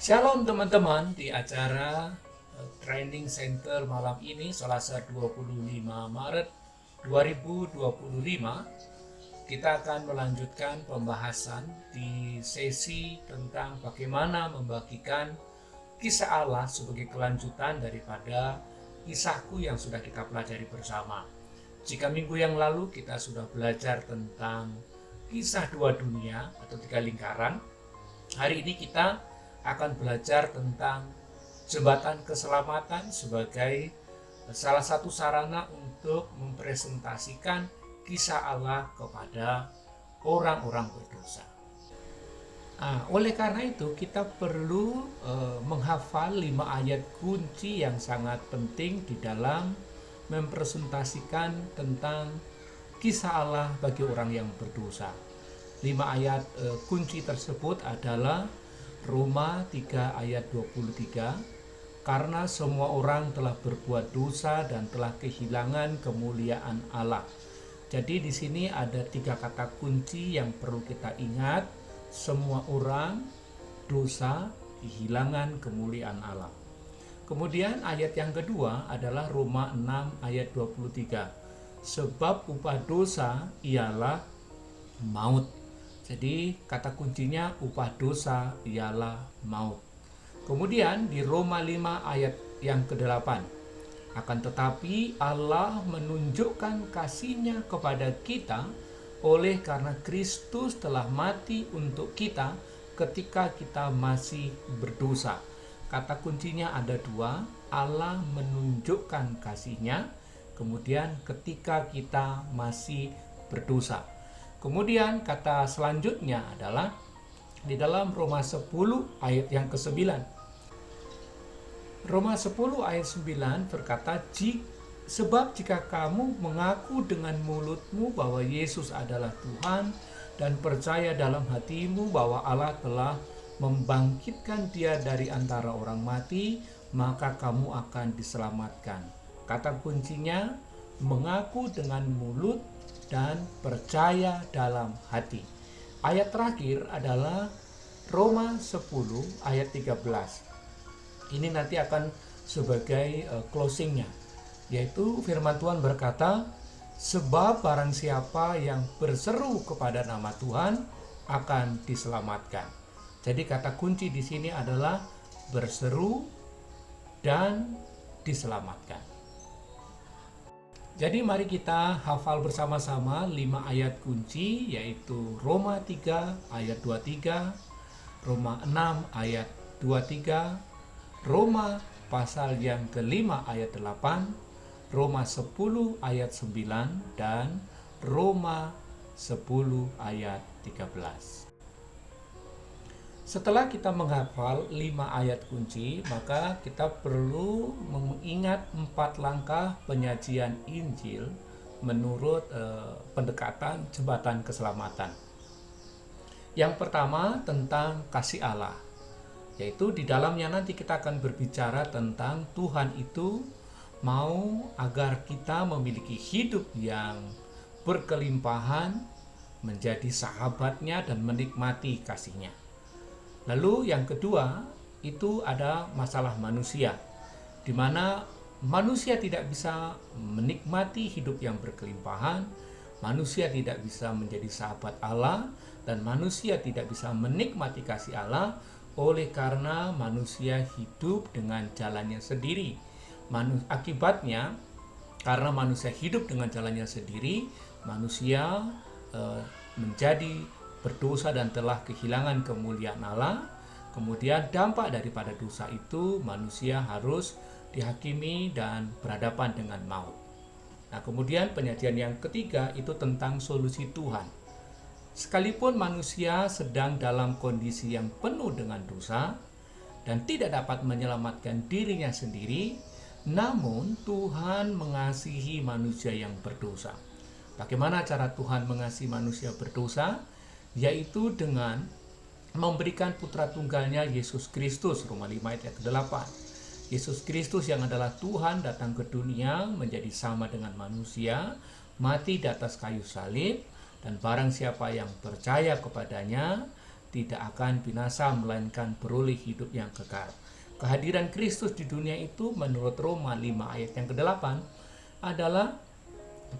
Shalom teman-teman, di acara Training Center malam ini Selasa 25 Maret 2025 kita akan melanjutkan pembahasan di sesi tentang bagaimana membagikan kisah Allah sebagai kelanjutan daripada kisahku yang sudah kita pelajari bersama. Jika minggu yang lalu kita sudah belajar tentang kisah dua dunia atau tiga lingkaran, hari ini kita akan belajar tentang jembatan keselamatan sebagai salah satu sarana untuk mempresentasikan kisah Allah kepada orang-orang berdosa. Oleh karena itu kita perlu menghafal 5 ayat kunci yang sangat penting di dalam mempresentasikan tentang kisah Allah bagi orang yang berdosa. 5 ayat kunci tersebut adalah Roma 3 ayat 23, karena semua orang telah berbuat dosa dan telah kehilangan kemuliaan Allah. Jadi di sini ada 3 kata kunci yang perlu kita ingat. Semua orang, dosa, kehilangan kemuliaan Allah. Kemudian ayat yang kedua adalah Roma 6 ayat 23. Sebab upah dosa ialah maut. Jadi kata kuncinya upah dosa ialah maut. Kemudian di Roma 5 ayat yang ke-8. Akan tetapi Allah menunjukkan kasih-Nya kepada kita oleh karena Kristus telah mati untuk kita ketika kita masih berdosa. Kata kuncinya ada 2. Allah menunjukkan kasih-Nya, kemudian ketika kita masih berdosa. Kemudian kata selanjutnya adalah di dalam Roma 10 ayat yang ke-9. Roma 10 ayat 9 berkata, sebab jika kamu mengaku dengan mulutmu bahwa Yesus adalah Tuhan dan percaya dalam hatimu bahwa Allah telah membangkitkan Dia dari antara orang mati, maka kamu akan diselamatkan. Kata kuncinya mengaku dengan mulut dan percaya dalam hati. Ayat terakhir adalah Roma 10 ayat 13. Ini nanti akan sebagai closingnya, yaitu firman Tuhan berkata, sebab barang siapa yang berseru kepada nama Tuhan akan diselamatkan. Jadi kata kunci di sini adalah berseru dan diselamatkan. Jadi mari kita hafal bersama-sama 5 ayat kunci, yaitu Roma 3 ayat 23, Roma 6 ayat 23, Roma pasal yang ke-5 ayat 8, Roma 10 ayat 9, dan Roma 10 ayat 13. Setelah kita menghafal 5 ayat kunci, maka kita perlu mengingat 4 langkah penyajian Injil menurut pendekatan jembatan keselamatan. Yang pertama tentang kasih Allah, yaitu di dalamnya nanti kita akan berbicara tentang Tuhan itu mau agar kita memiliki hidup yang berkelimpahan, menjadi sahabatnya dan menikmati kasih-Nya. Lalu yang kedua itu ada masalah manusia, di mana manusia tidak bisa menikmati hidup yang berkelimpahan, manusia tidak bisa menjadi sahabat Allah, dan manusia tidak bisa menikmati kasih Allah oleh karena manusia hidup dengan jalannya sendiri. Akibatnya, karena manusia hidup dengan jalannya sendiri, manusia menjadi berdosa dan telah kehilangan kemuliaan Allah. Kemudian dampak daripada dosa itu, manusia harus dihakimi dan berhadapan dengan maut. Nah, kemudian penyajian yang ketiga itu tentang solusi Tuhan. Sekalipun manusia sedang dalam kondisi yang penuh dengan dosa dan tidak dapat menyelamatkan dirinya sendiri, namun Tuhan mengasihi manusia yang berdosa. Bagaimana cara Tuhan mengasihi manusia berdosa? Yaitu dengan memberikan putra tunggalnya Yesus Kristus. Roma 5 ayat 8. Yesus Kristus yang adalah Tuhan datang ke dunia menjadi sama dengan manusia, mati di atas kayu salib, dan barang siapa yang percaya kepadanya tidak akan binasa melainkan beroleh hidup yang kekal. Kehadiran Kristus di dunia itu menurut Roma 5 ayat yang ke-8 adalah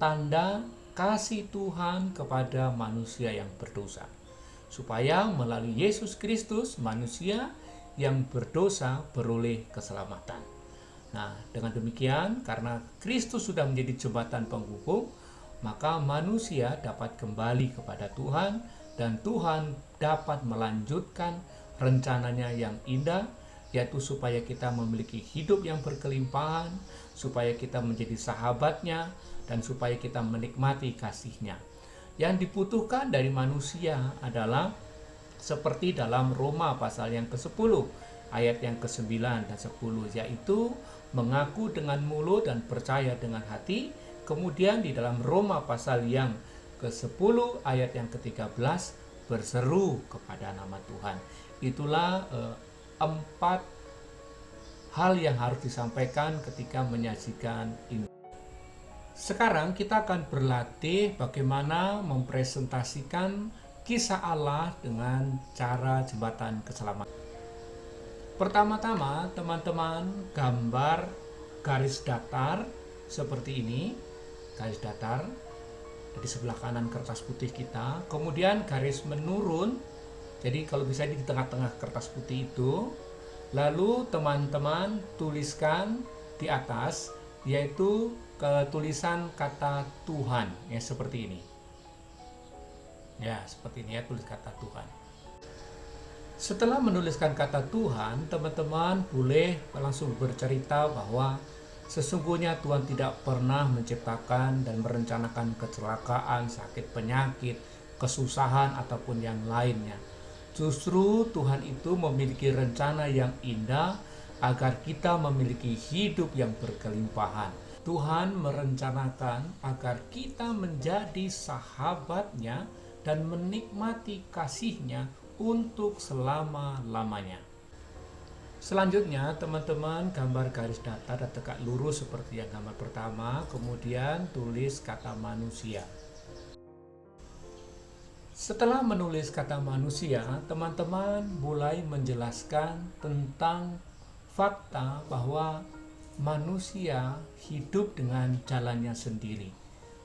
tanda kasih Tuhan kepada manusia yang berdosa, supaya melalui Yesus Kristus manusia yang berdosa beroleh keselamatan. Nah, dengan demikian karena Kristus sudah menjadi jembatan penghubung, maka manusia dapat kembali kepada Tuhan dan Tuhan dapat melanjutkan rencananya yang indah, yaitu supaya kita memiliki hidup yang berkelimpahan, supaya kita menjadi sahabatnya, dan supaya kita menikmati kasihnya. Yang dibutuhkan dari manusia adalah seperti dalam Roma pasal yang ke-10 ayat yang ke-9 dan 10, yaitu mengaku dengan mulut dan percaya dengan hati. Kemudian di dalam Roma pasal yang ke-10 ayat yang ke-13 berseru kepada nama Tuhan. Itulah 4 hal yang harus disampaikan ketika menyajikan ini. Sekarang kita akan berlatih bagaimana mempresentasikan kisah Allah dengan cara jembatan keselamatan. Pertama-tama, teman-teman gambar garis datar seperti ini, garis datar di sebelah kanan kertas putih kita, kemudian garis menurun. Jadi kalau bisa di tengah-tengah kertas putih itu, lalu teman-teman tuliskan di atas, yaitu tulisan kata Tuhan, ya seperti ini. Ya, seperti ini ya, tulis kata Tuhan. Setelah menuliskan kata Tuhan, teman-teman boleh langsung bercerita bahwa sesungguhnya Tuhan tidak pernah menciptakan dan merencanakan kecelakaan, sakit, penyakit, kesusahan, ataupun yang lainnya. Justru Tuhan itu memiliki rencana yang indah agar kita memiliki hidup yang berkelimpahan. Tuhan merencanakan agar kita menjadi sahabatnya dan menikmati kasihnya untuk selama-lamanya. Selanjutnya, teman-teman gambar garis datar dan tegak lurus seperti yang gambar pertama, kemudian tulis kata manusia. Setelah menulis kata manusia, teman-teman mulai menjelaskan tentang fakta bahwa manusia hidup dengan jalannya sendiri.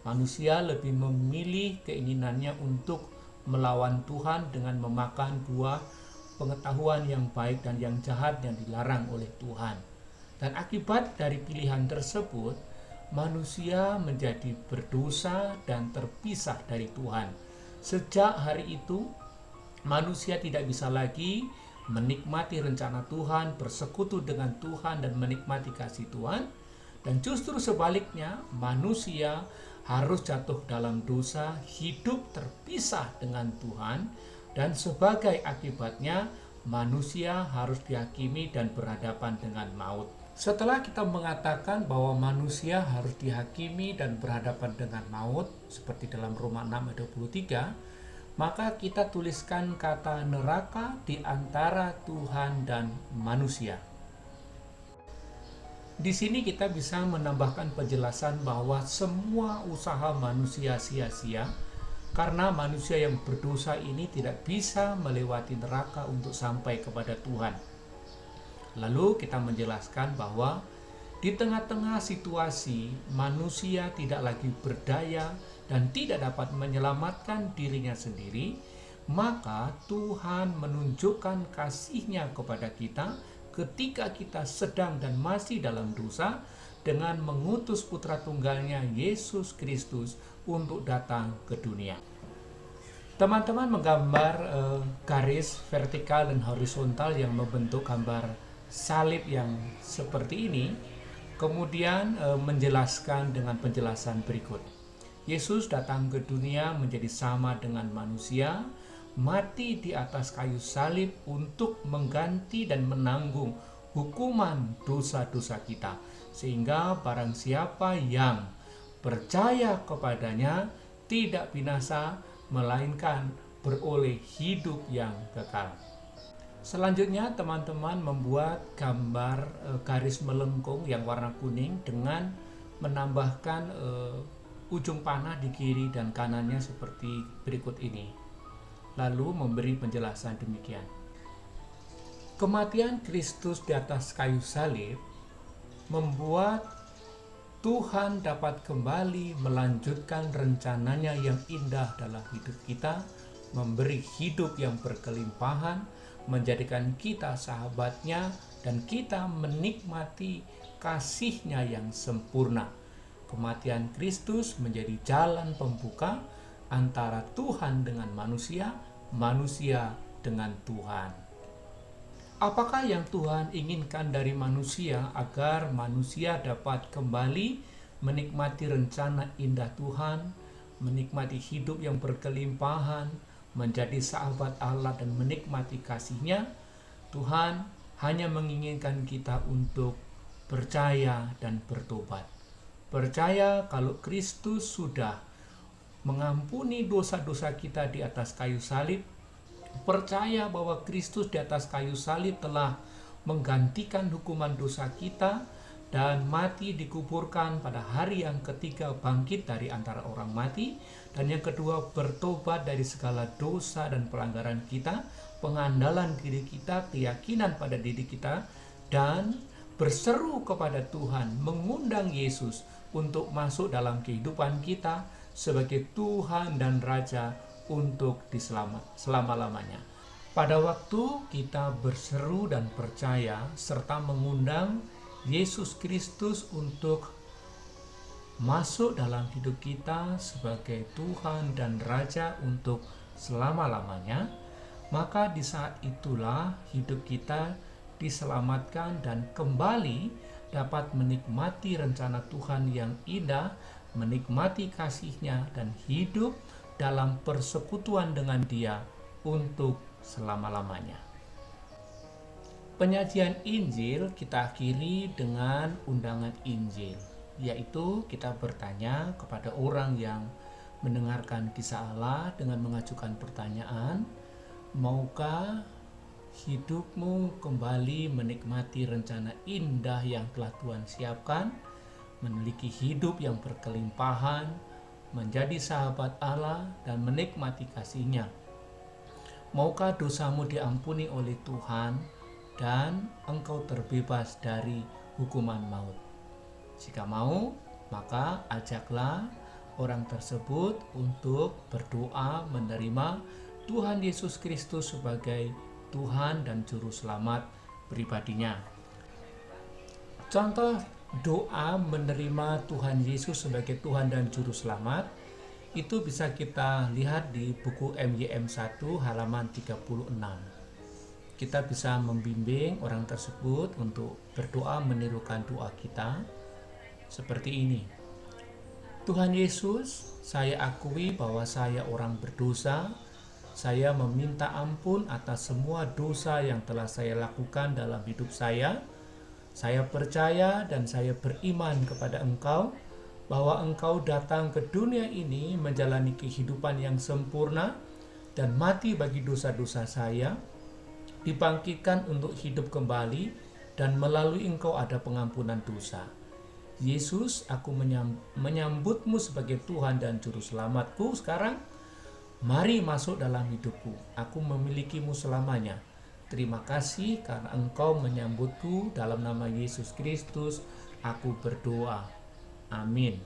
Manusia lebih memilih keinginannya untuk melawan Tuhan dengan memakan buah pengetahuan yang baik dan yang jahat yang dilarang oleh Tuhan. Dan akibat dari pilihan tersebut, manusia menjadi berdosa dan terpisah dari Tuhan. Sejak hari itu, manusia tidak bisa lagi menikmati rencana Tuhan, bersekutu dengan Tuhan, dan menikmati kasih Tuhan. Dan justru sebaliknya, manusia harus jatuh dalam dosa, hidup terpisah dengan Tuhan, dan sebagai akibatnya, manusia harus dihakimi dan berhadapan dengan maut. Setelah kita mengatakan bahwa manusia harus dihakimi dan berhadapan dengan maut, seperti dalam Roma 6 ayat 23, maka kita tuliskan kata neraka di antara Tuhan dan manusia. Di sini kita bisa menambahkan penjelasan bahwa semua usaha manusia sia-sia, karena manusia yang berdosa ini tidak bisa melewati neraka untuk sampai kepada Tuhan. Lalu kita menjelaskan bahwa di tengah-tengah situasi manusia tidak lagi berdaya dan tidak dapat menyelamatkan dirinya sendiri, maka Tuhan menunjukkan kasih-Nya kepada kita ketika kita sedang dan masih dalam dosa dengan mengutus putra tunggalnya Yesus Kristus untuk datang ke dunia. Teman-teman menggambar garis vertikal dan horizontal yang membentuk gambar salib yang seperti ini, kemudian menjelaskan dengan penjelasan berikut. Yesus datang ke dunia menjadi sama dengan manusia, mati di atas kayu salib untuk mengganti dan menanggung hukuman dosa-dosa kita, sehingga barang siapa yang percaya kepadanya tidak binasa, melainkan beroleh hidup yang kekal. Selanjutnya teman-teman membuat gambar garis melengkung yang warna kuning dengan menambahkan ujung panah di kiri dan kanannya seperti berikut ini. lalu memberi penjelasan demikian. Kematian Kristus di atas kayu salib membuat Tuhan dapat kembali melanjutkan rencananya yang indah dalam hidup kita, memberi hidup yang berkelimpahan, menjadikan kita sahabatnya, dan kita menikmati kasihnya yang sempurna. Kematian Kristus menjadi jalan pembuka antara Tuhan dengan manusia, manusia dengan Tuhan. Apakah yang Tuhan inginkan dari manusia agar manusia dapat kembali menikmati rencana indah Tuhan, menikmati hidup yang berkelimpahan, menjadi sahabat Allah dan menikmati kasih-Nya? Tuhan hanya menginginkan kita untuk percaya dan bertobat. Percaya kalau Kristus sudah mengampuni dosa-dosa kita di atas kayu salib. Percaya bahwa Kristus di atas kayu salib telah menggantikan hukuman dosa kita dan mati dikuburkan pada hari yang ketiga bangkit dari antara orang mati, dan yang kedua bertobat dari segala dosa dan pelanggaran kita, pengandalan diri kita, keyakinan pada diri kita, dan berseru kepada Tuhan, mengundang Yesus untuk masuk dalam kehidupan kita sebagai Tuhan dan Raja untuk selama-lamanya. Pada waktu kita berseru dan percaya serta mengundang Yesus Kristus untuk masuk dalam hidup kita sebagai Tuhan dan Raja untuk selama-lamanya, maka di saat itulah hidup kita diselamatkan dan kembali dapat menikmati rencana Tuhan yang indah, menikmati kasih-Nya dan hidup dalam persekutuan dengan Dia untuk selama-lamanya. Penyajian Injil kita akhiri dengan undangan Injil, yaitu kita bertanya kepada orang yang mendengarkan kisah Allah dengan mengajukan pertanyaan, maukah hidupmu kembali menikmati rencana indah yang telah Tuhan siapkan, memiliki hidup yang berkelimpahan, menjadi sahabat Allah dan menikmati kasih-Nya? Maukah dosamu diampuni oleh Tuhan dan engkau terbebas dari hukuman maut? Jika mau, maka ajaklah orang tersebut untuk berdoa menerima Tuhan Yesus Kristus sebagai Tuhan dan Juru Selamat pribadinya. Contoh doa menerima Tuhan Yesus sebagai Tuhan dan Juru Selamat itu bisa kita lihat di buku MYM 1 halaman 36. Kita bisa membimbing orang tersebut untuk berdoa menirukan doa kita seperti ini. Tuhan Yesus, saya akui bahwa saya orang berdosa. Saya meminta ampun atas semua dosa yang telah saya lakukan dalam hidup saya. Saya percaya dan saya beriman kepada Engkau bahwa Engkau datang ke dunia ini menjalani kehidupan yang sempurna dan mati bagi dosa-dosa saya, dibangkitkan untuk hidup kembali, dan melalui Engkau ada pengampunan dosa. Yesus, aku menyambutmu sebagai Tuhan dan Juru Selamatku sekarang. Mari masuk dalam hidupku. Aku memilikimu selamanya. Terima kasih karena Engkau menyambutku. Dalam nama Yesus Kristus, aku berdoa. Amin.